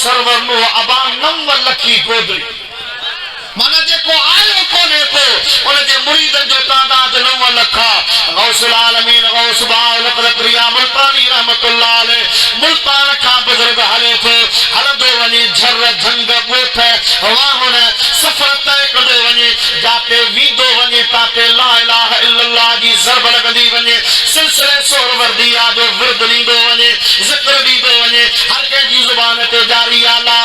Server no Aban 9 लखी गोदरी माना जेको आयो कोने को उनजे मुरीदन जो तादाद 9 लखा गौसुल आलमीन गौस बाल प्रिया मुल्तानी रहमतुल्लाह अलैह मुल्तान का बुजुर्ग हले थे हलदो वनी झर झंग गोठ वाहुन सफर तय कदो वनी जाते वीदो वनी ताते ला इलाहा इल्लल्लाह जी ज़रब लगदी वनी सिलसिले सोरवर्दिया जो विरद लींदो वनी जिक्र दीदो वनी हर के जी जुबान ते जारी ला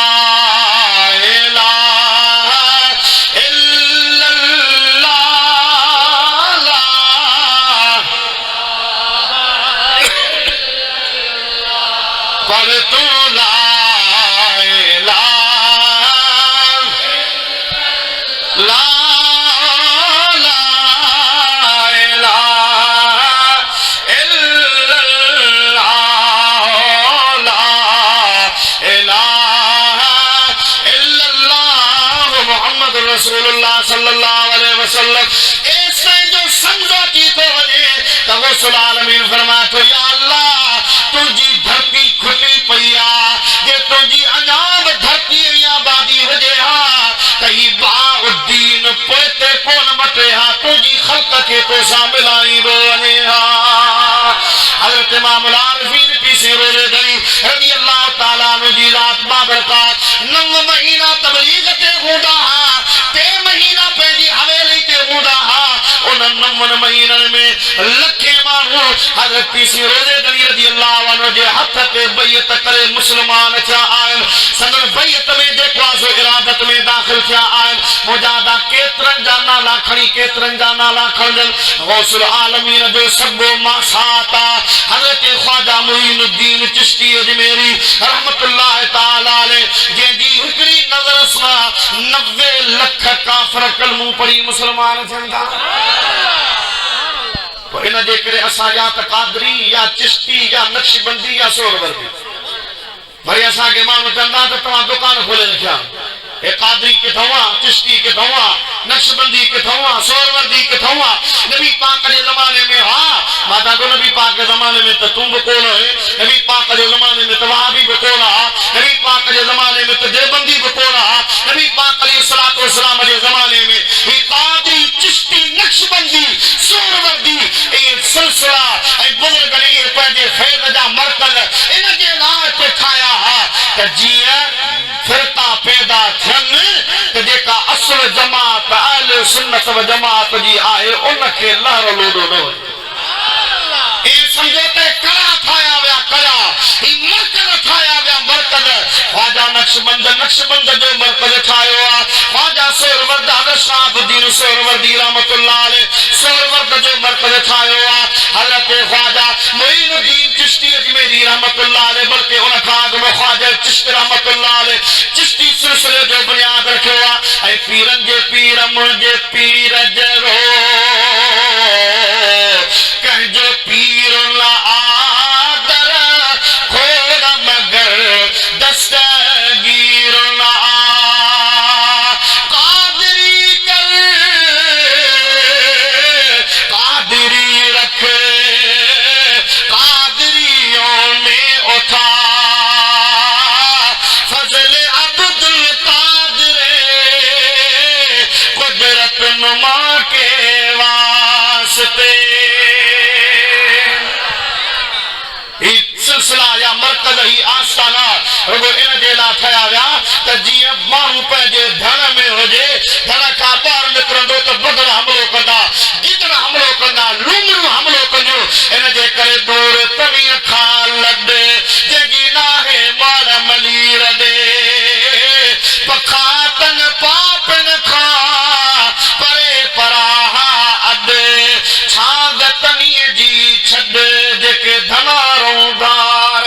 रसूलुल्लाह सल्लल्लाहु अलैहि वसल्लम ऐसे जो समझो की तो वने तो गौसुल आलमीन फरमातो या अल्लाह तुझी धरती खुली पईया जे तुझी अनाब धरती या बादी वजे हा कई बाउद्दीन पोते कोन मटे हा तुझी खल्क के तो शामिलाई दो वने हा हजरत इमाम आरिफीन पीछे रोले गई रजी अल्लाह ताला अन्हु जी रात बाबरकत 9 महीना तबलीग ते हुदा हा ते महीना पेजी हवेली ते हुदा हा उन 9 महीनन में लखे मानू हजरत पीछे रोले गई रजी अल्लाह अन्हु जे हथ ते बैयत करे मुसलमान थिया आयल संदन बैयत में जेको सो इरादत में दाखिल थिया आयल मुजादा केतरन जा नाला खणी केतरन जा नाला खणजन गौसुल आलमीन जो सबो मासाता हजरत ख्वाजा मुईनुद्दीन चिश्ती अजमेरी रहमतुल्लाह ताला अलैह जेदी हिकड़ी नजर सा 90 लख काफर कलमू पढ़ी मुसलमान थियंदा तो इन जे करे असा या त कादरी या चिश्ती या नक्शबंदी या सोरवर्दी भई असा के मानू चंदा त तवा दुकान खोले रखया ए कादरी के थवा चिश्ती के थवा नक्शबंदी के थवा सोरवर्दी के थवा नबी पाक के जमाने में हा माता को नबी पाक के जमाने में तो तुम बकोल है नबी पाक के जमाने में तो वहाबी बकोल है नबी पाक के जमाने में तो देवबंदी बकोल है नबी पाक अलैहिस्सलातु वस्सलाम के जमाने में ये कादरी चिश्ती नक्शबंदी सोरवर्दी ए सिलसिला ए बुजुर्ग ने ए पंहिंजे फैज़ जा मरकज इन जे नाम ते ठाया हा त जीअं फिरका पैदा थियनि त जेका असुल जमात अहले सुन्नत व जमात जी आहे उनखे लहर लोडो न वञे ए समझोते कड़ा ठाया विया कड़ा ई मरकज ठाया विया मरकज ख्वाजा नक्शबंद जो मरकज ठायो आहे ख्वाजा सोरवर्द अशराफुद्दीन सोरवर्दी रहमतुल्लाह अलैह सोरवर्द जो मरकज ठायो आहे हजरत ख्वाजा मुईनुद्दीन चिश्ती अजमेरी रहमतुल्लाह अलैह बल्कि उन खां अॻु में ख्वाजा चिश्ती रहमतुल्लाह अलैह चिश्ती सिलसिले जो बुनियाद रखियो आहे ऐं पीरनि जे पीर मुंहिंजे पीर जरो कंहिंजो पीर ला आदर खोड़ मगर दस्तगीर ला कादरी कर कादरी रख कादरियों में उठा फजल अब्दुल कादिर कुदरत नुमा के वास्ते सिलसिला या मरकज ही आस्थाना रुगो इन जे लाइ ठहिया विया त जीअं माण्हू पंहिंजे धन में हुजे धन खां ॿाहिरि निकिरंदो त बदर हमलो कंदा गिदड़ हमलो कंदा लूमड़ियूं हमलो कंदियूं इन जे करे दूर तवीअ खां लॾ जंहिंजी नाहे मार मली रॾे पखातन पापन खां परे पराहा अॾ छाग तनीअ जी छॾ जेके धनारों दार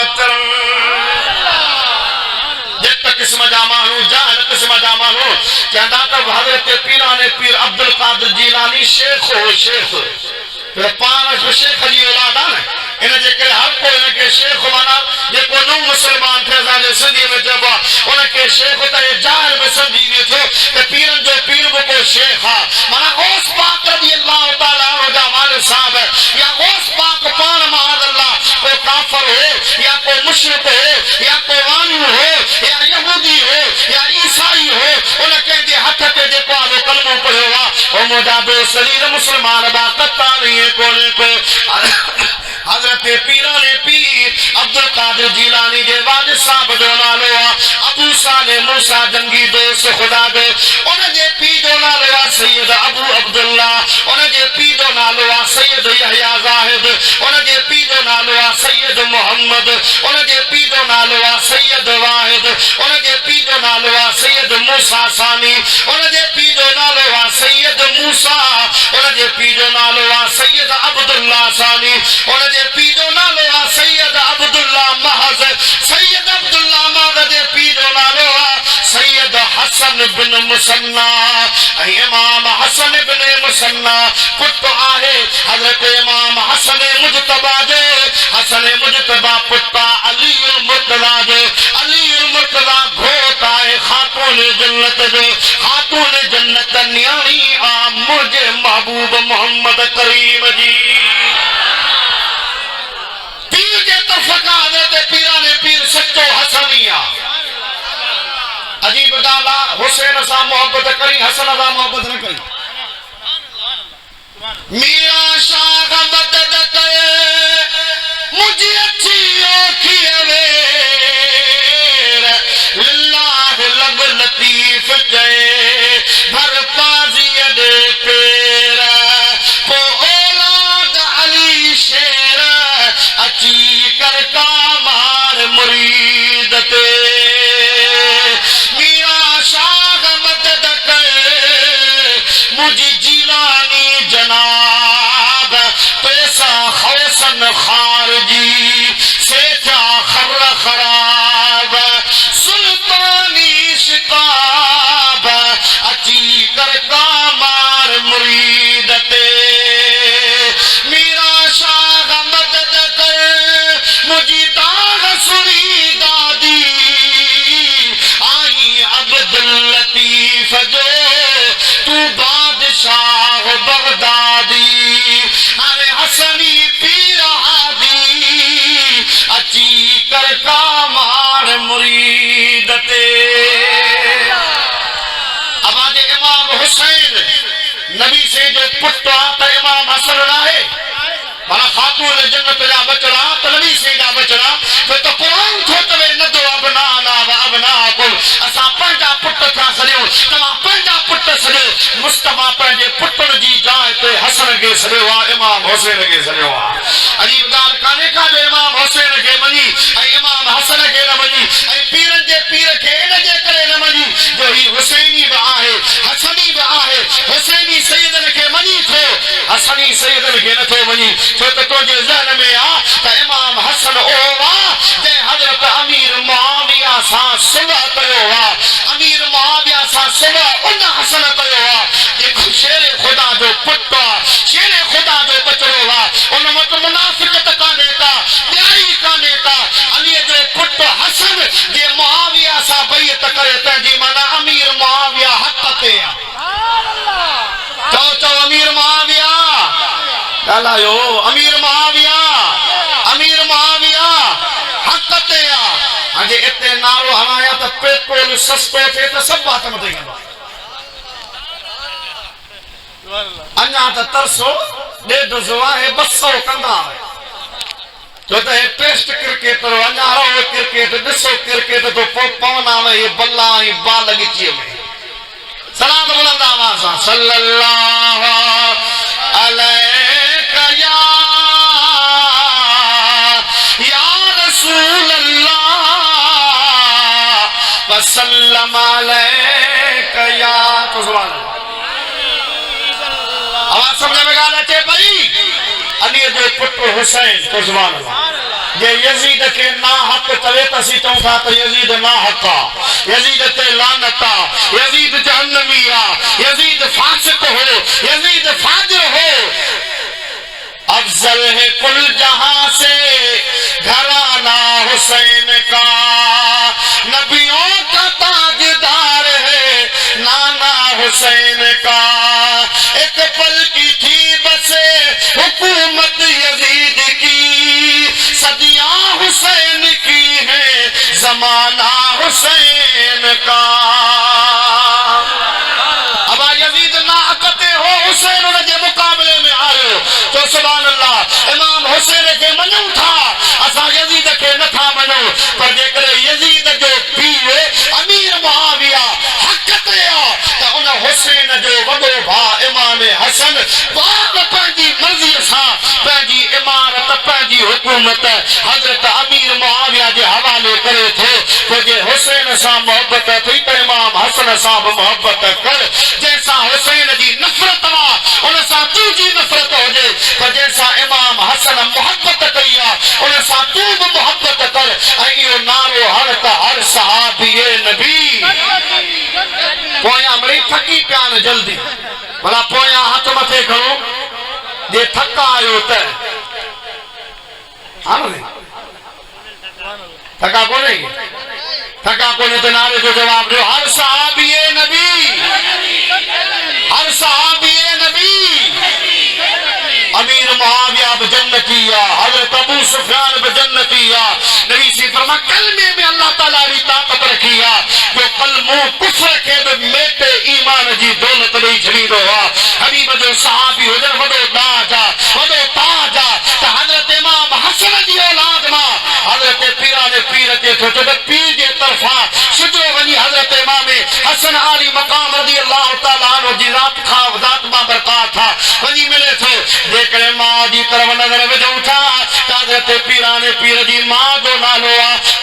किस्म जा मानू जान किस्म जा मानू चंदा तो हजरत पीराने पीर अब्दुल कादिर जीलानी शेख हो शेख फिर पान शेख जी औलाद है इन जे करे हर को इन के शेख माना जे को नो मुसलमान थे साजे सिंधी में जबा उन के शेख त जाहिल में समझी ने थो कि पीरन जो पीर वो को शेख हा माना गौस पाक रज़ी अल्लाह ताला अन्हु जा वालिद साहब या गौस पाक पान माद अल्लाह को काफिर हो या को मुशरिक हो या को वानी हो या ओ मुझा दोस्त शरीर मुसलमान बाकता नहीं है कोने को हजरत पीराने पीर अब्दुल कादिर जिलानी जे वालिद साहब जो नालो अबू साले मूसा जंगी दोस्त खुदा दे उन जे पी जो नालो सैयद अबू अब्दुल्ला उन जे पी जो नालो सैयद यहया जाहिद उन जे पी जो नालो सैयद मोहम्मद उन जे पी जो नालो सैयद वाहिद उन जे पी जो नालो सैयद मूसा सानी उन जे पी जो नालो सैयद मूसा उन जे पी जो नालो सैयद अब्दुल्ला सानी उन जे पी जो नालो सैयद अब्दुल्ला महज सैयद अब्दुल्ला महज जे पी जो नालो सैयद हसन बिन मुसन्ना इमाम हसन बिन मुसन्ना पुत्र आहे हजरत इमाम हसन मुजतबा जे हसन मुजतबा पुत्र अली मुर्तजा जे अली मुर्तजा घोट आहे खातून जन्नत जो खातून जन्नत न्याणी आ मुझे महबूब मोहम्मद करीम जी पीर के तरफका हजरत पीराने पीर सच्चो हसनिया अजीब गाला हुसैन सा मोहब्बत करी हसन सा मोहब्बत न करी मीरा शाह मदद करे मुझे अच्छी ओखी अवेर लिल्लाह लब लतीफ जय भर पाजी दे पेर को औलाद अली शेर अची कर का मार मुरीद ते मुझे जिलानी जनाब पैसा खौसन खारजी सेठा खर्र खराब सुल्तानी शिताब अची कर का मार मुरीदते मीरा शाह मदद कर मुझे दाग सुनी दादी आई अब्दुल लतीफ जो तू बादशाह बगदादी अरे हसनी पीर हादी अची कर का मार मुरीदते अब आज इमाम हुसैन नबी से जो पुत्र आता इमाम हसन रहे भला खातून जन्नत जा बचड़ा तो नबी से जा बचड़ा फिर तो कुरान थो तवे न दो अबना ना व अबना कुल असा पंजा पुट था सरियो तमा पंजा पुट सरियो मुस्तफा पंजे पुटन जी जाए ते हसन के सरियो इमाम हुसैन के सरियो अजीब गाल काने का जो इमाम हुसैन के मनी ऐ इमाम हसन के न मनी ऐ पीरन जे पीर के न जे करे न मनी जो ही हुसैनी बा आहे हसनी बा आहे हुसैनी सैयदन के मनी थो हसनी सैयदन के न थो मनी तो तुझे ज़हन में आ त इमाम हसन ओवा जे हजरत अमीर मुआविया सा सुलह कयो वा अमीर मुआविया सा सुलह उन हसन कयो वा जे शेर खुदा जो पुत्र शेर खुदा जो बचड़ो वा उन मत मुनाफिकत काने का न्यायी काने का अली जो पुत्र हसन जे मुआविया सा बैत करे त जी माना अमीर मुआविया हक ते चो अमीर मुआविया गालायो अमीर मुआविया हक ते अजे इते नारो हणाया त पेट्रोल सस्तो थे त सब बात मत गंदा अन्या त तरसो डेढ़ सौ है 200 कंदा जो तो है टेस्ट क्रिकेट अन्या रो क्रिकेट दिसो क्रिकेट तो पवना में ये बल्ला ही बाल लगी में सलात बुलंद आवाज सल्लल्लाहु अलैहि या रसूल अल्लाह वसल्लम अलैका या तो सुभान अल्लाह आवाज समझ में गाना चे भाई अली जो पुत्र हुसैन तो सुभान अल्लाह ये यजीद के ना हक तवे तसी चौथा तो यजीद ना हका यजीद ते लानता यजीद जहन्नमिया यजीद फासिक हो यजीद फाजिर हो अफजल है कुल जहां से घराना हुसैन का नबियों का ताजदार है नाना हुसैन का एक पल की थी बसे हुकूमत यजीद की सदियां हुसैन की है जमाना हुसैन का अब यजीद ना हकते हो बाग पंहिंजी मर्ज़ी सां पंहिंजी इमारत पंहिंजी हुकूमत हज़रत अमीर मुआविया जे हवाले करे थो तुझे हुसैन सां मोहब्बत थी त इमाम हसन सां बि मोहब्बत कर जैसा हुसैन जी नफ़रत वा उन सां तुंहिंजी नफ़रत हुजे त जैसा इमाम हसन मोहब्बत कई आहे उन सां तूं बि मोहब्बत कर ऐं इहो नारो हर त हर सहाबी नबी पोयां मिड़ी थकी पिया न जल्दी भला पोयां हथ मथे खणो जे थका आयो त थका कोन्हे त नारे जो जवाब ॾियो हर सहाबी नबी हर सहाबी नबी अमीर मुआविया भी जन्नती हज़रत अबू सुफियान भी जन्नती नबी से फरमा कलमे में अल्लाह ताला री ताकत रखी जो कलमो कुफ्र के भी मेटे ईमान जी दौलत नहीं छड़ींदो हबीब जो सहाबी हुजन वडो दाज वडो ताज त हज़रत इमाम हसन जी औलाद मां हज़रत पीराने पीर ते थो त पीर जे तरफा सिधो वनी हज़रत इमाम हसन अली मकाम रज़ी अल्लाह ताला अन्हु जी ज़ात मां बरकत था वनी मिले थो जेकरे मां जी तरफ नजर विझूं था हज़रत पीराने पीर जी मां जो नालो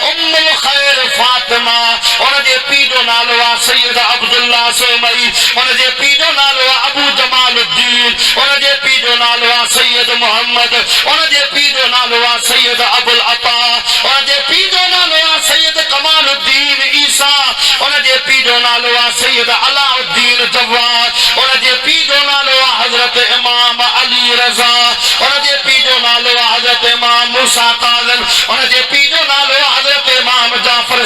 उम्मुल खैर फातिमा उन जे पीउ जो नालो सैयद अब्दुल्ला सोमई उन जे पीउ जो नालो अबू जमालुद्दीन उन जे पीउ जो नालो सैयद मोहम्मद उन जे पीउ जो नालो सैयद अबुल अता उन जे पीउ जो नालो सैयद कमालुद्दीन ईसा उन जे पीउ जो नालो सैयद अलाउद्दीन जवाद उन जे पीउ जो नालो हज़रत इमाम अली रज़ा उन जे पीउ जो नालो हज़रत इमाम मूसा काज़िम उन जे पीउ जो नालो हज़रत इमाम जाफर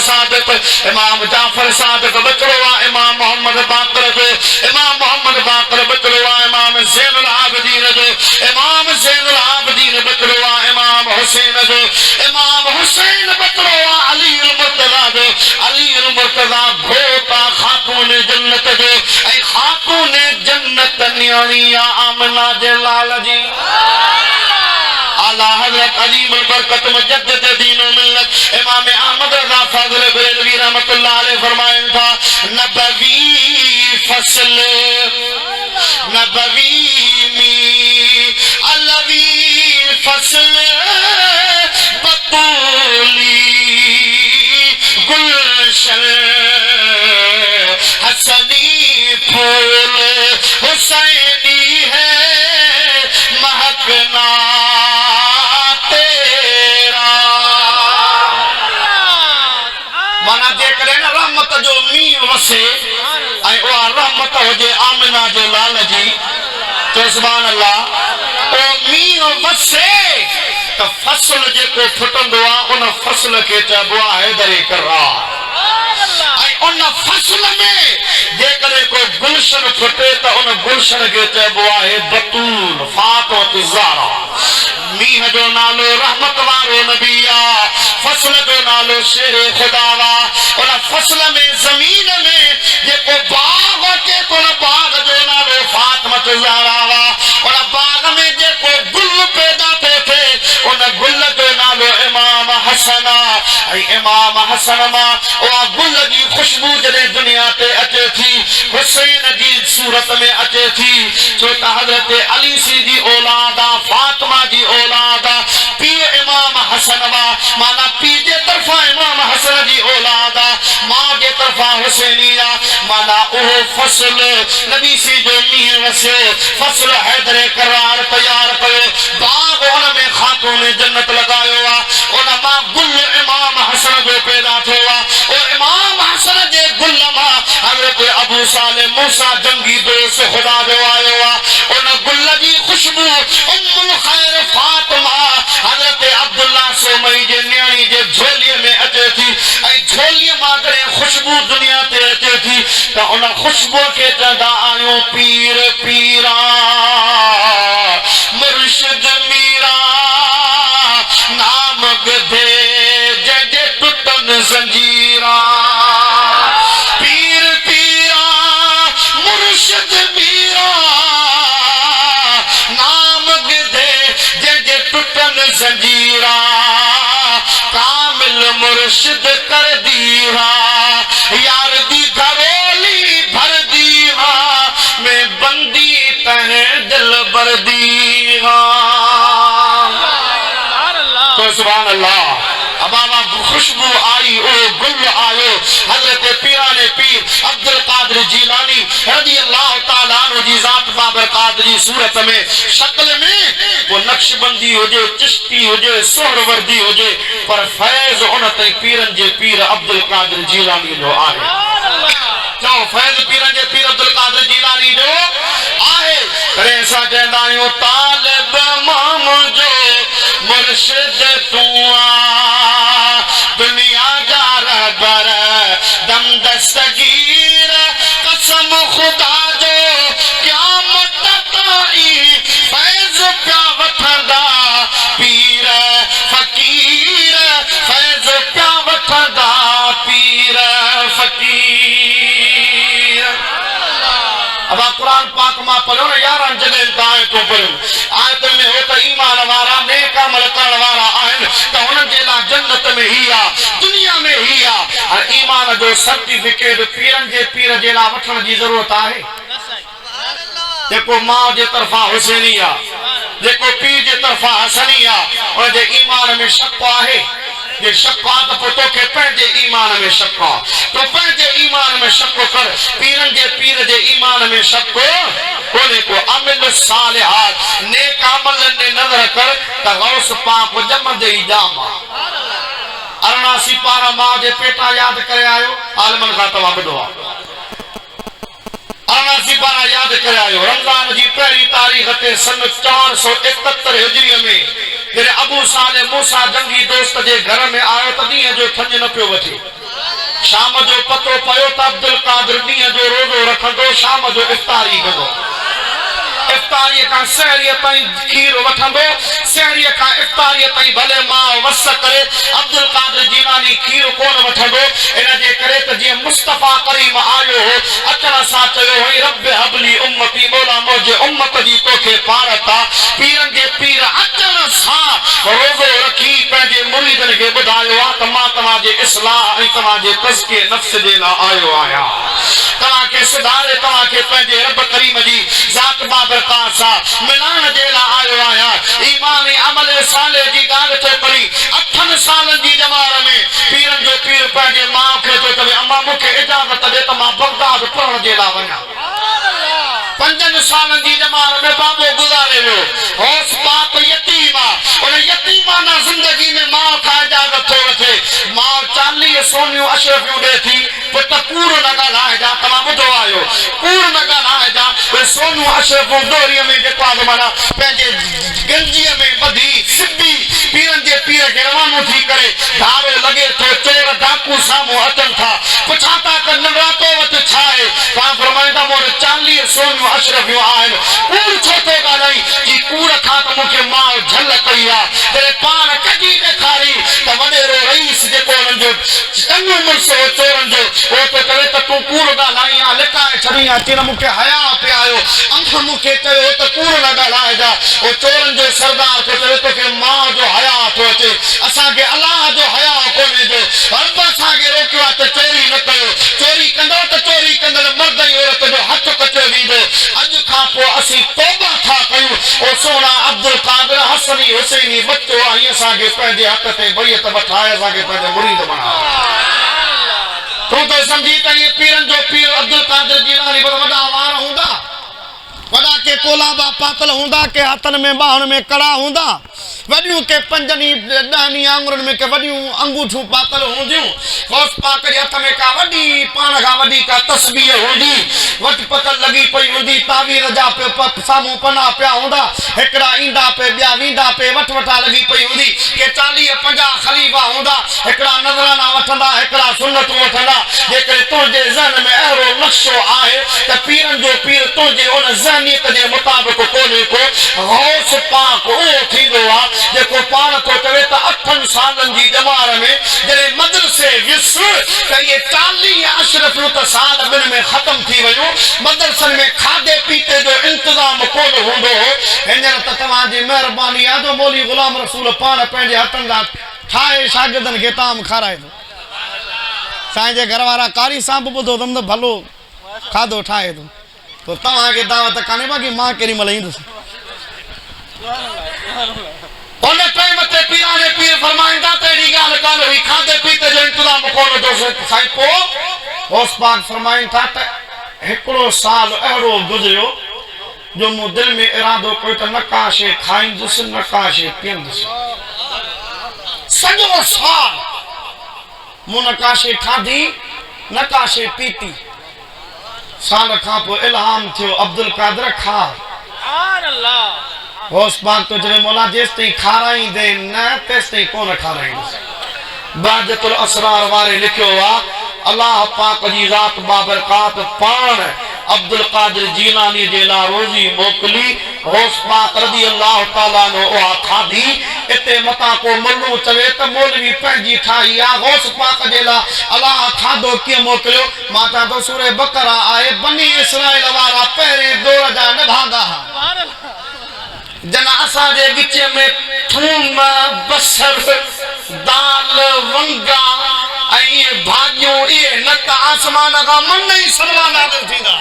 सादिक बचड़ो इमाम मोहम्मद बाकर जो इमाम मोहम्मद बाकर बचड़ो इमाम ज़ैनुल आबिदीन जो इमाम ज़ैनुल आबिदीन बचड़ो इमाम हुसैन जो इमाम हुसैन बचड़ो अली मुर्तज़ा जो अली मुर्तज़ा घोटा खातून जन्नत जो ऐं खातून जन्नत न्याणी आमना जे लाल जी आला हज़रत अलीम बरकत मुजद्दिद दीन व मिल्लत इमाम अहमद रज़ा फाज़िल बरेलवी रहमतुल्लाह अलैह फरमाइन था नबवी फसल नबवी मी अलवी फसल बतूली गुलशन हसनी फूल हुसैनी है महकना जो मींह वसे ऐं उहा रहमत हुजे आमिना जे लाल जी तो सुभान अल्लाह ओ मींह वसे त फसल जेको फुटंदो आहे उन फसल खे चइबो आहे हैदर करार ऐं उन फसल में जेकॾहिं को गुलशन फुटे त उन गुलशन खे चइबो आहे बतूल फातिमत ज़हरा मींह जो नालो रहमत वारो नबी आहे फसल जो नालो शेर खुदा वा उन फसल में जमीन में जेको बाग अचे तो उन बाग जो नालो फातिमत ज़हरा वा उन बाग में जेको गुल पैदा थे उन गुल जो नालो इमाम हसन ऐं इमाम हसन मां उहा गुल जी खुशबू जॾहिं दुनिया ते अचे थी हुसैन जी सूरत में अचे थी छो त हज़रत अली सी जी औलाद आहे फातिमा जी औलाद आहे पीउ इमाम हसन वा माना पीउ जे तरफ़ां इमाम हसन जी औलाद आहे मां जे तरफ़ां हुसैनी आहे माना उहो फसल नबी सी जो मींहुं वसियो फसल हैदर करार तयार कयो बाग उन में खातून जन्नत लगायो आहे उन मां गुल इमाम हसन जो पैदा थियो आहे और इमाम हसन जे गुल मां हज़रत अबू साले मूसा जंगी दोस्त खुदा जो आयो आहे उन गुल जी खुशबू उम्मुल खैर फातिमा हज़रत अब्दुल्ला सोमई जे न्याणी जे झोलीअ में अचे थी ऐं झोलीअ मां जॾहिं खुशबू दुनिया ते अचे थी त उन खुशबू खे चवंदा आहियूं पीर पीरा मुर्शिद मीरा नाम ॿुधे जंहिंजे टुटनि ज़ंजीरा पीर पीरा मुर्शिद मीरा नाम ॿुधे जंहिंजे टुटनि ज़ंजीरा कामिल मुर्शिद कर दीवा यार दी घरोली भर दीवा में बंदी तह दिल बरदी तो सुभान अल्लाह। बाबा खुशबू आई ओ गुल आयो। हजरत पीराने पीर अब्दुल कादिर जीलानी रज़ी अल्लाह ताला अन्हु जी ज़ात बाबर कादरी सूरत में शक्ल में वो नक्शबंदी हुजे, चिश्ती हुजे, सोहरवर्दी हुजे, पर फैज़ उन ते पीरन जे पीर अब्दुल कादिर जीलानी जो आहे। क्यों फैज़ पीरन जे पीर अब्दुल कादिर जीलानी जो आहे। करे असां चवंदा आहियूं तालिब माम जो मुर्शिद तू दुनिया जा रहबर दम दस्तगीर कसम खुदा जो क़यामत ताईं फैज़ प्या वठंदा पीर फ़कीर फैज़ प्या वठंदा पीर फ़कीर। अब कुरान पाक मां पढ़ो न 11 जगह का आयतों पढ़ो। आयत में हो त ईमान वारा नेक अमल करण वारा आहिनि त उन्हनि जे लाइ जन्नत में ही आ, दुनिया में ही आ। और ईमान जो सर्टिफिकेट पीरन जे पीर जे लाइ वठण जी ज़रूरत आहे। जेको मां जे तरफा हुसैनी आ, जेको पीर जे तरफा हसनी आ, उन जे ईमान में शक आहे। ये शक आ तो तोखे पंहिंजे ईमान में शक आ। तो पंहिंजे ईमान में शक कर। पीरन जे पीर जे ईमान में शक कोने को। अमिल सालिहात नेक अमलन ने नजर कर त गौस पाक जमदे ही जामा। अरनासी पारा मां जे पेटा याद करे आयो। आलमन का तवा बदो अरनासी पारा याद करे आयो। रमजान जी पहली तारीख ते सन 471 हिजरी में जॾहिं अबू साले मूसा जंगी दोस्त जे घर में आयो त ॾींहं जो थञ न पियो वठे। शाम जो पतो पयो त अब्दुल कादिर ॾींहं जो रोज़ो रखंदो, शाम जो इफ्तारी कंदो। इफ्तारी का सहरी ताईं खीर वठंदो, सहरी का इफ्तारी ताईं भले मां वस करे अब्दुल कादिर जीलानी खीर कोन वठंदो। इन जे करे त जीअं मुस्तफा करीम आयो हो अचण सां चयो हुई रब हबली उम्मती, मौला मुंहिंजे उम्मत जी तोखे पारत आ। पीरन जे पीर अचण सां रोज़ो रखी पंहिंजे मुरीदनि खे ॿुधायो आहे त मां तव्हांजे इस्लाह ऐं तव्हांजे तज़किये नफ्स जे लाइ आयो आहियां। तव्हांखे सुधारे, तव्हांखे पंहिंजे रब करीम जी ज़ात बाबरकात सां मिलाइण जे लाइ आयो आहियां। ईमान ऐं अमल साले जी ॻाल्हि थो करी। 8 सालनि जी जमार में पीरन जो पीर पंहिंजे माउ खे थो चवे अम्मा मूंखे इजाज़त ॾे त मां बगदाद पढ़ण जे लाइ वञा। 5 सालनि जी जमार में बाबो गुज़ारे वियो। होश पाक यतीम आहे। उन यतीमाना ज़िंदगी में माउ खां इजाज़त थो वठे। माउ 40 सोनियूं अशरफियूं ॾे थी। पुट कूड़ न ॻाल्हाइजा, तव्हां ॿुधो आहियो, कूड़ न ॻाल्हाइजा। उहे सोनियूं अशरफियूं डोरीअ में जेको आहे माना पंहिंजे गंजीअ में ॿधी सिबी पीरन जे पीर खे रवानो थी करे धारो लॻे थो। चोर डाकू साम्हूं अचनि था, पुछा था त नवरातो वटि छा आहे? तव्हां फरमाईंदा मूं वटि 40 सोनियूं अशरफियूं आहिनि। कूड़ छो थो ॻाल्हाई? कि कूड़ खां त मूंखे माउ झल कई आहे। जॾहिं पाण कढी ॾेखारी त वॾेरो रईस जेको हुननि जो चङो मुड़ुस हो चोरनि जो, उहो थो चवे त तूं कूड़ ॻाल्हाई आहे, लिकाए छॾी आहे। चई मूंखे हया पे आयो, अंख मूंखे चयो त कूड़ न ॻाल्हाइजा। उहो चोरनि जो सरदार थो चवे तोखे माउ जो हया थो अचे, असांखे अलाह जो हया कोन्हे जो। रब असांखे रोकियो आहे त चोरी न कयो। चोरी कंदो त चोरी कंदड़ मर्द ऐं औरत जो हथ कटियो वेंदो। अॼु खां पोइ असीं तौबा था कयूं। ओ सोना अब्दुल कादिर हसनी हुसैनी बच्चो आहे, असांखे पंहिंजे हथ ते बैत वठाए असांखे पंहिंजो मुरीद बणाए। तूं त सम्झी त इहे पीरन जो पीर अब्दुल कादिर जीलानी वॾा वार हूंदा, वॾा के कोलाबा पातल हूंदा, के हथनि में ॿाहुनि में कड़ा हूंदा, वॾियूं के 5 आंगुरनि में के वॾियूं अंगूठियूं पातल हूंदियूं। गौस पाक जे हथ में का वॾी पाण खां वॾी का तस्बीह हूंदी, वट पतल लॻी पई हूंदी, तावीर जा साम्हूं पना पिया हूंदा, हिकिड़ा ईंदा पे ॿिया वेंदा पे, वठा लॻी पई हूंदी। के 40-50 ख़लीफ़ा हूंदा, हिकिड़ा नज़राना वठंदा, हिकिड़ा सुन्नतूं वठंदा। जेकॾहिं तुंहिंजे ज़हन में अहिड़ो नक्शो आहे त पीरन जो पीर तुंहिंजे उन ज़हनियत जे मुताबिक़ कोन्हे को, गौस पाक उहो थींदो आहे जेको पाण थो चवे त 8 सालनि जी जमार में जॾहिं मदरसे वियुसि त इहे 40 अशरफियूं त साल ॿिनि में ख़तम थी वियूं। मदरसनि में खाधे पीते जो इंतज़ाम कोन हूंदो हो। हींअर त तव्हांजी महिरबानी आहे जो मौली ग़ुलाम रसूल पाण पंहिंजे हथनि सां ठाहे शागिर्दनि खे ताम खाराए थो। साईं जे घर वारा कारी सां बि ॿुधो अथमि त भलो खाधो ठाहे थो। तो तव्हांखे दावत कान्हे बाक़ी मां केॾी महिल ईंदुसि। उन टाइम ते पीराने पीर फरमाइंदा तेरी गाल काल हुई खादे पीते जो इंतजाम कोन जो साईं पो होस पाक फरमाइन था त एकड़ो साल एड़ो गुजरियो जो मु दिल में इरादो कोई त नकाशे खाइंदुस नकाशे पींदुस सजो साल मु नकाशे खादी नकाशे पीती साल खां पो इल्हाम थियो अब्दुल कादर खा सुभान अल्लाह होस पाक तो जरे मौला जेस तई खाराई दे न तेस तई कोन खाराई बादतुल असरार वारे लिखियो वा अल्लाह पाक जी जात बाबरकात पान अब्दुल कादिर जीलानी जे ला रोजी मोकली होस पाक रदी अल्लाह ताला नो ओ खादी इते मता को मल्लू चवे त मौलवी पंजी ठाई आ होस पाक जे ला अल्लाह खादो के मोकलियो माता तो सूरह बकरा आए बनी इस्राइल वाला पहरे दौर जा न भागा सुभान अल्लाह जना असा जे विच में थूम बसर दाल वंगा आई भाजियों ये नत आसमान का मन नहीं सलवा नाज़िल थींदा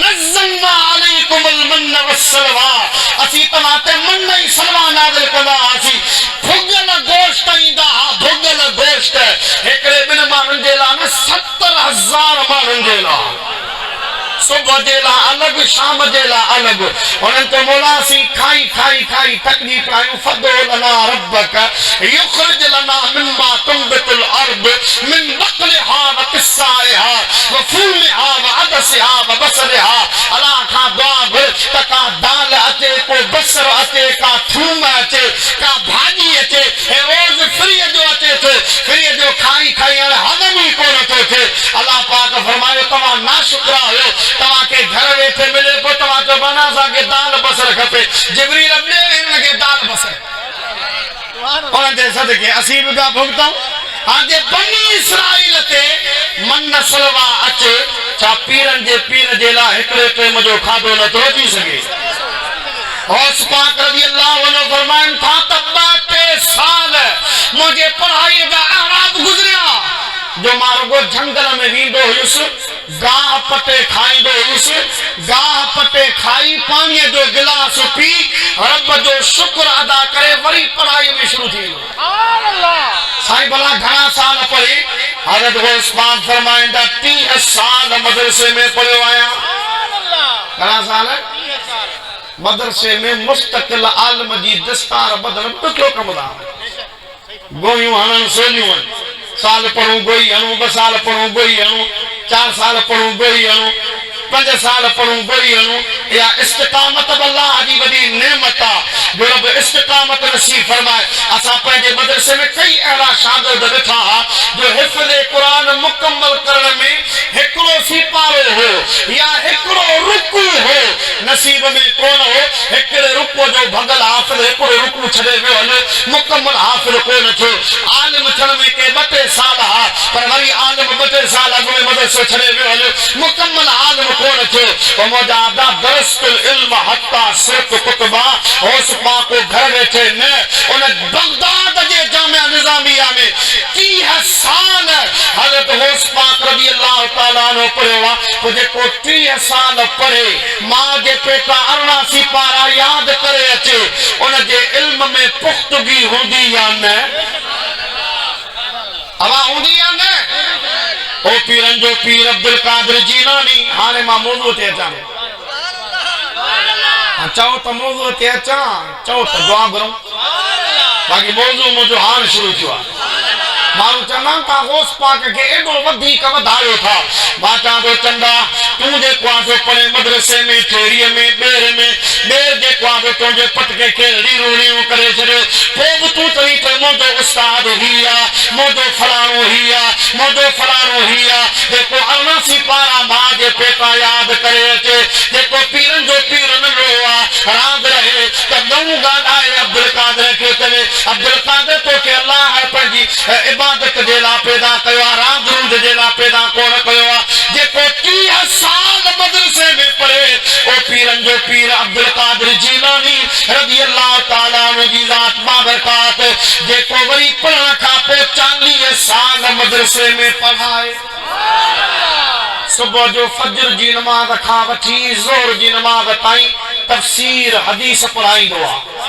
नज़्ज़लना अलैकुमुल मन्न वस्सलवा असी तमाते मन नहीं सलवा नाज़िल कंदा असी भुगल गोश्त ईंदा भुगल गोश्त एकड़े बिन मानन जे ला 70,000 मानन जे ला सुबह जेला अलग शाम जेला अलग उन्हनि तो मौला सी खाई खाई खाई तकनी पायूं फदो लना रब्बक युखरिज लना मिम्मा तुंबितुल अर्द मिन बक़लिहा व किस्साइहा व फूलिहा व अदसिहा व बसरिहा अल्लाह का दुआ घुर तका दाल अचे को बसर अचे का थूम अचे का भाजी अचे हे रोज फ्री जो अचे तो फ्री जो खाई खाई हजम ही कोन थो थे अल्लाह पाक फरमायो तमा नाशुक्रा हो तवा के घर वेठे मिले को तवा तो बना सा के दाल बसर खपे जिब्रील अपने इनके दाल बसर और दे सदके असी रुपया भुगता आज बनी इस्राइल ते मन सलवा अचे छा पीरन जे पीर जे ला एकड़े टाइम जो खादो न तो थी सके होस पाक रज़ी अल्लाह अन्हु फरमाइन था तब्बाते साल मुझे पढ़ाई दा अहराब गुजरिया जो मार्गो जंगल में वींदो हुयुस गाह पटे खाइंदो हुयुस गाह पटे खाई पानी जो गिलास पी रब जो शुक्र अदा करे वरी पढ़ाई में शुरू थी सुभान अल्लाह साईं भला घणा साल पढ़े हज़रत गौस पाक फरमाइंदा 30 साल मदरसे में पढ़ियो आया सुभान अल्लाह घणा साल 30 साल मदरसे में मुस्तकिल आलम जी दस्तार बदल तो कमदा गोयूं हणन सोलियूं साल पढ़ूं गोई हणूं 2 साल पढ़ूं गोई हणूं 4 साल पढ़ूं गोई हणूं 5 साल पढ़ूं गोई हणूं या इस्तिकामत अल्लाह जी वडी नेमत जो रब इस्तिकामत नसीब फरमाए असा पंहिंजे मदरसे में कई अहिड़ा शागिर्द ॾिठा जो हिफ़्ज़ कुरान मुकम्मल करण में हिकिड़ो सिपारो हो या हिकिड़ो रुकू हो नसीब में कोन हो हिकिड़े रुकू जो भगल हाफ़िज़ हिकिड़ो रुकू छॾे वियो हल मुकम्मल हाफ़िज़ कोन थियो आलिम थियण में के 2 साल हा पर वरी आलिम 2 साल अॻु में मदरसो छॾे वियो हल मुकम्मल आलिम कोन थियो ओ मुंहिंजा आदा दरस्तुल इल्म हत्ता सिर्फ कुतबा होस पाक घर वेठे न उन बगदाद जे जामिया निज़ामिया में 30 साल हज़रत होस पाक रज़ी अल्लाह ताला अन्हु पढ़ियो तो जेको 30 साल पढ़े मां जे पेटा 18 सिपारा याद करे अचे उन जे इल्म में पुख्तगी हूंदी या न हवा हूंदी या न ओ पीरन जो पीर अब्दुल कादिर जीलानी हाने मां मौजू ते अचां चओ त मौजू ते अचां चओ त दुआ घुरूं बाक़ी मौजू मुंहिंजो हाणे शुरू थियो आहे माण्हू चवंदा तव्हां होस पाक खे एॾो वधीक वधायो था मां चवां थो चंदा तूं जेको आहे सो पढ़े मदरसे में थेरीअ में ॿेर जेको आहे तुंहिंजे पटके खे रीड़ियूं करे छॾियो पोइ बि तूं चवी त मुंहिंजो उस्ताद ही आहे मुंहिंजो फलाणो ही आहे मुंहिंजो फलाणो ही आहे जेको 18 सिपारा मां जे पेटा यादि करे अचे जेको पीरनि जो पीर नंढो आहे रांदि रहे त नऊं ॻाल्हाए अब्दुल कादिर खे चवे अब्दुल कादिर तोखे अल्लाह पंहिंजी इबादत जे लाइ पैदा कयो आहे रांदि रूंद जे लाइ पैदा कोन कयो आहे जेको 30 साल मदरसे में पढ़े ओ पीरन जो पीर अब्दुल कादिर जीलानी रज़ी अल्लाह ताला अन्हु जी ज़ात बाबरकात जेको वरी पढ़ण खां पोइ 40 साल मदरसे में पढ़ाए सुबह जो फजर जी नमाज खां वठी ज़ोहर जी नमाज ताईं तफसीर हदीस पढ़ाईंदो आहे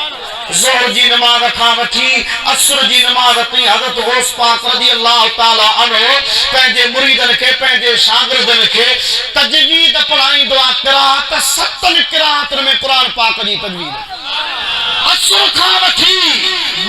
ज़ोहर जी नमाज खां वठी असर जी नमाज ताईं हज़रत गौस पाक रज़ी अल्लाह ताला अन्हु पंहिंजे मुरीदन खे पंहिंजे शागिर्दन खे तजवीद पढ़ाईंदो आहे क़िराअत 7 क़िराअतुनि में क़ुरान पाक जी तजवीद असर खां वठी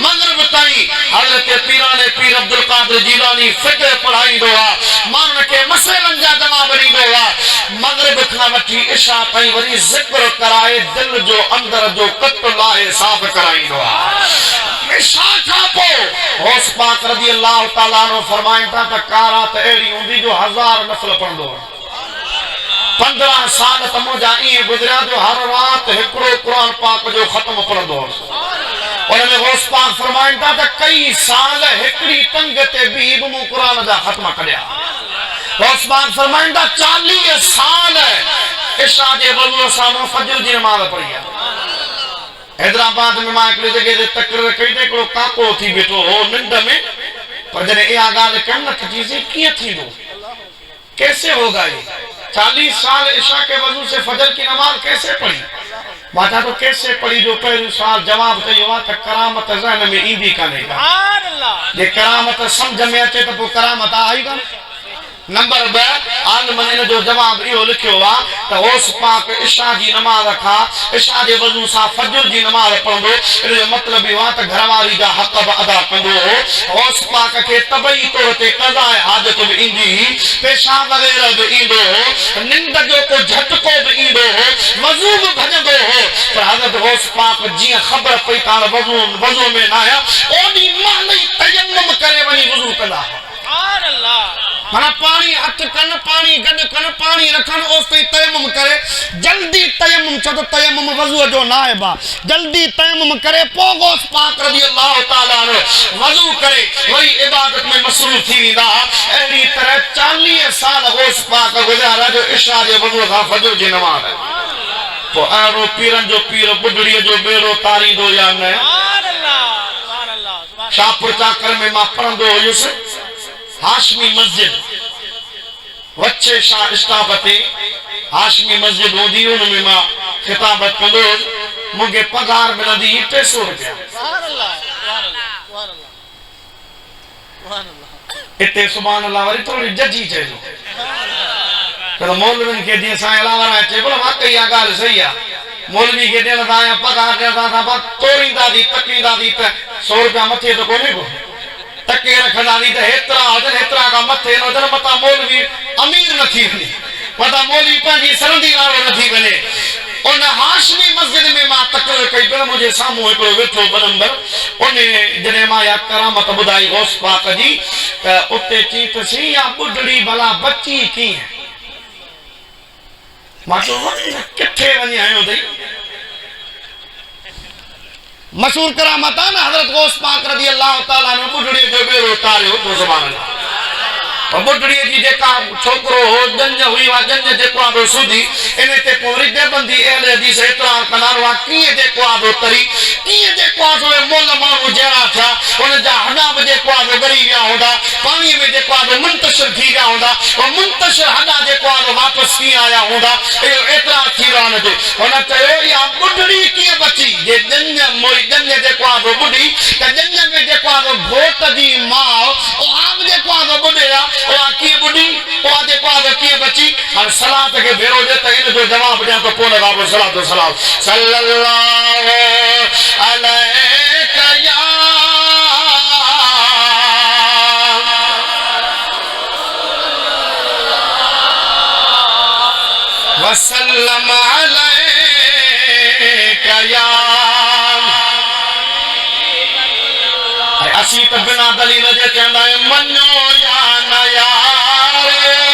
मगरिब ताईं हज़रत पीराने पीर अब्दुल कादिर जीलानी फ़िक़्ह पढ़ाईंदो आहे माण्हुनि खे मसइलनि जा जवाब ॾींदो आहे मगरिब खां वठी इशा ताईं वरी ज़िक्र कराए दिल जो अंदर जो कट लाहे साफ़ कराईंदो आहे इशा खां पोइ गौस पाक रज़ी अल्लाह ताला अन्हु फरमाइनि था त का रात अहिड़ी हूंदी जो 1000 नफ़िल पढ़ंदो आहे 15 साल त मुंहिंजा ईअं गुज़रिया जो हर राति हिकिड़ो क़ुरान पाक जो ख़त्म पढ़ंदो हुअसि उन में गौस पाक फरमाइनि था त कई साल हिकिड़ी टंग ते बीह बि मूं क़ुरान जा ख़त्म कढिया गौस पाक फरमाइनि था 40 साल इशा जे वज़ू सां मूं फजर जी नमाज़ पढ़ी आहे हैदराबाद में मां हिकिड़ी जॻह ते तकरीर कई त हिकिड़ो काको थी बीठो हो निंड में पर जॾहिं इहा ॻाल्हि कयमि न त चईं कीअं थींदो कैसे होगा ये 40 साल इशा के वजू से फजर की नमाज कैसे पढ़ी माता तो कैसे पढ़ी जो पहलू साल जवाब कयो आहे त करामत ज़हन में ईंदी कान्हे सुभान अल्लाह जे करामत समझ में अचे त पोइ करामत आई कान नंबर 2 आलमन इन जो जवाब इहो लिखियो आहे त गौस पाक इशा जी नमाज खां इशा जे वज़ू सां फजर जी नमाज पढ़ंदो इन जो मतलब इहो आहे त घरवारी जा हक़ बि अदा कंदो हो गौस पाक खे तबई तौर ते क़ज़ाए हाजत बि ईंदी हुई पेशाब वग़ैरह बि ईंदो हो निंड जो को झटको बि ईंदो हो वज़ू बि भॼंदो हो पर हज़रत गौस पाक जीअं ख़बर पई त वज़ू में न आया ओॾी महिल ई तयम्मुम करे वञी वज़ू कंदा सुभान अल्लाह माना पानी हथ कन पानी गड कन पानी रखन ओसे तयम्मुम करे जल्दी तयम्मुम छो तो तयम्मुम वज़ू जो नाइब आहे जल्दी तयम्मुम करे पोइ गौस पाक रज़ी अल्लाह ताला वज़ू करे वरी इबादत में मसरूफ़ थी वेंदा अहिड़ी तरह 40 साल गौस पाक गुज़ारा जो इशा जे वज़ू खां फजर जी नमाज़ पोइ अहिड़ो पीरनि जो पीर बुढड़ीअ जो बेड़ो तारींदो या न सुभान अल्लाह शाहपुर चाकर में मां पढ़ंदो हुयुसि हाशमी मस्जिद वच्चे शाह स्टाफ ते हाशमी मस्जिद हूंदी उनमें मां खिताबत कंदो मूंखे पगार मिलंदी 300 रुपया सुभान अल्लाह सुभान अल्लाह इते सुभान अल्लाह वरी थोड़ी जजी चइजो पर मौलविन के जीअं साईं अलावा अचे बोला वाकई इहा ॻाल्हि सही आहे मौलवी खे ॾियण था या पगार ॾियण था बस तोड़ींदा थी तकींदा थी त 100 रुपया मथे त कोन्हे को टके रखंदा नी त हेतिरा हुजनि हेतिरा खां मथे न हुजनि मथां मौलवी अमीर न थी वञे मथां मौलवी पंहिंजी सरंदी वारो न थी वञे उन हाशमी मस्जिद में मां तकरीर कई पर मुंहिंजे साम्हूं हिकिड़ो वेठो बरंबर उन जॾहिं मां इहा करामत ॿुधाई गौस पाक जी त उते चई त सी इहा ॿुढड़ी भला बची कीअं मां चयो किथे वञी आयो अथई मशहूर करामत आहे न हज़रत गौस पाक रज़ी अल्लाह ताला ने बुढड़ीअ जो बेड़ो तारियो तो सुभान अल्लाह बुढड़ीअ जी जेका छोकिरो हो जंज हुई आहे जंज जेको आहे सूदी इन ते पोइ वरी देबंदी अहले हदीस एतिरा कंदा हुआ कीअं जेको आहे तरी कीअं जेको आहे मोल माण्हू जहिड़ा थिया उन जा हॾा बि जेको आहे ॻरी विया हूंदा पाणीअ में जेको आहे मुंतशिर थी विया हूंदा मुंतशिर हॾा जेको आहे वापसि कीअं आया हूंदा इहो एतिरा थी विया हुनते हुन चयो इहा बुढड़ी कीअं बची जे जंज मोई जंज जेको आहे बुढी त जंज में जेको आहे घोट जी माउ उहा बि जेको आहे बुढे आहे उहा कीअं बुढी उहा जेको आहे कीअं बची हाणे सलात खे भेरो ॾे त इन जो जवाबु ॾियां त पोइ लॻा पोइ सलातो सलाम सल्लल्लाहु अलैका या वसल्लम अलैका या असीं त बिना दलील जे चवंदा आहियूं मञो या न यार